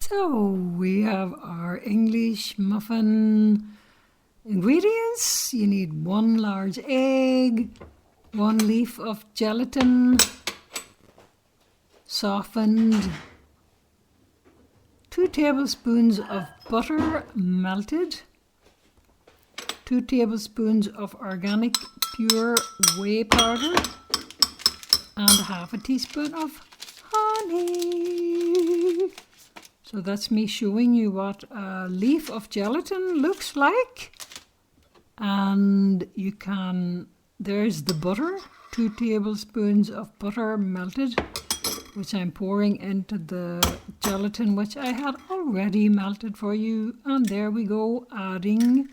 So we have our English muffin ingredients. You need 1 large egg, 1 leaf of gelatin, softened, 2 tablespoons of butter melted, 2 tablespoons of organic pure whey powder, and half a teaspoon of honey. So that's me showing you what a leaf of gelatin looks like. And you can, there's the butter, 2 tablespoons of butter melted, which I'm pouring into the gelatin, which I had already melted for you. And there we go, adding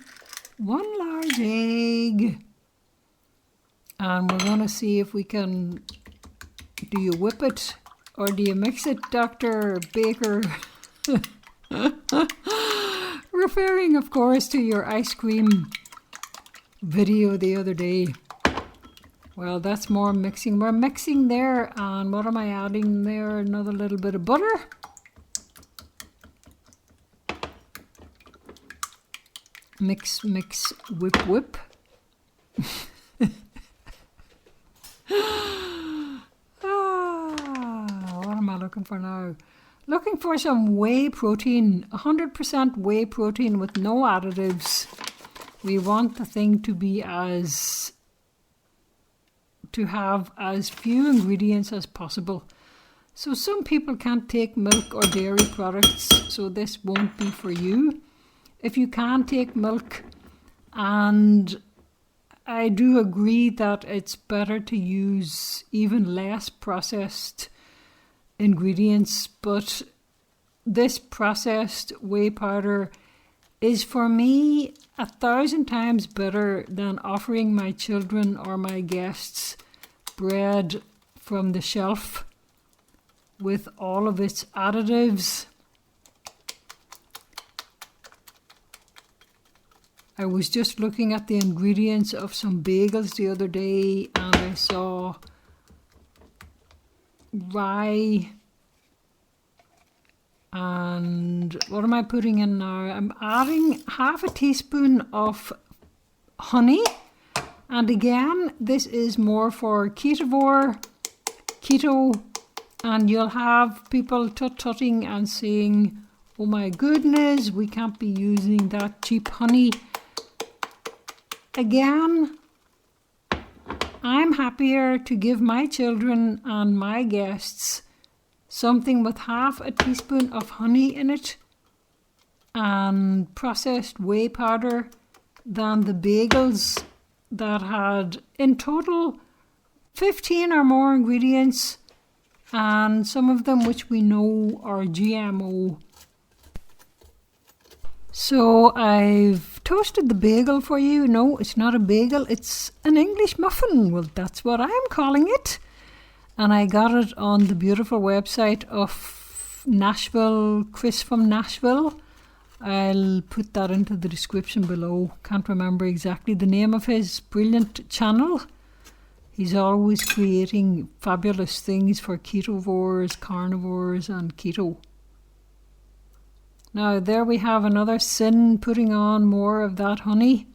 1 large egg. And we're going to see if we can, do you whip it or do you mix it, Dr. Baker? Referring, of course, to your ice cream video the other day. Well, that's more mixing. We're mixing there, and what am I adding there? Another little bit of butter. Mix, mix, whip, whip. What am I looking for now? Looking for some whey protein, 100% whey protein with no additives. We want the thing to have as few ingredients as possible. So some people can't take milk or dairy products, so this won't be for you. If you can take milk, and I do agree that it's better to use even less processed ingredients, but this processed whey powder is for me 1,000 times better than offering my children or my guests bread from the shelf with all of its additives. I was just looking at the ingredients of some bagels the other day, and I saw rye, and what am I putting in now? I'm adding half a teaspoon of honey, and again, this is more for keto, and you'll have people tut-tutting and saying, oh my goodness, we can't be using that cheap honey. Again, I'm happier to give my children and my guests something with half a teaspoon of honey in it and processed whey powder than the bagels that had in total 15 or more ingredients, and some of them which we know are GMO. So I've toasted the bagel for you. No, it's not a bagel, it's an English muffin. Well, that's what I'm calling it. And I got it on the beautiful website of Nashville, Chris from Nashville. I'll put that into the description below. Can't remember exactly the name of his brilliant channel. He's always creating fabulous things for ketovores, carnivores, and keto. Now there we have another sin putting on more of that honey.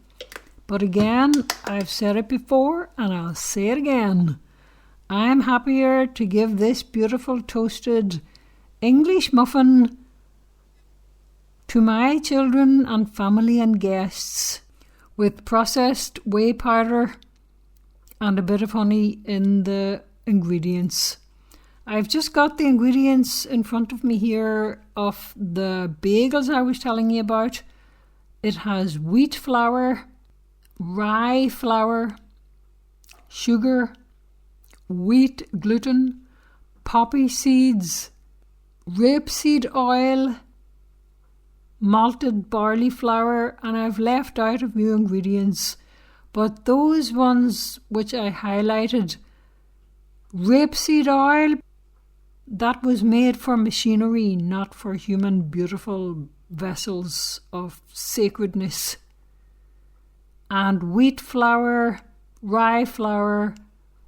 But again, I've said it before and I'll say it again. I'm happier to give this beautiful toasted English muffin to my children and family and guests with processed whey powder and a bit of honey in the ingredients. I've just got the ingredients in front of me here of the bagels I was telling you about. It has wheat flour, rye flour, sugar, wheat gluten, poppy seeds, rapeseed oil, malted barley flour, and I've left out a few ingredients. But those ones which I highlighted, rapeseed oil, that was made for machinery, not for human beautiful vessels of sacredness. And wheat flour, rye flour,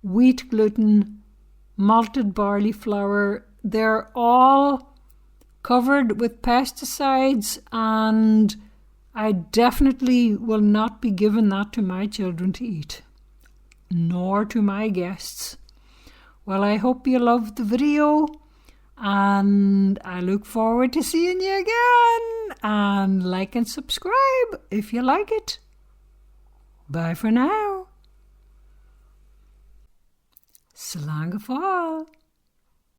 wheat gluten, malted barley flour, they're all covered with pesticides, and I definitely will not be giving that to my children to eat, nor to my guests. Well, I hope you loved the video, and I look forward to seeing you again. And like and subscribe if you like it. Bye for now. Slán go fáil.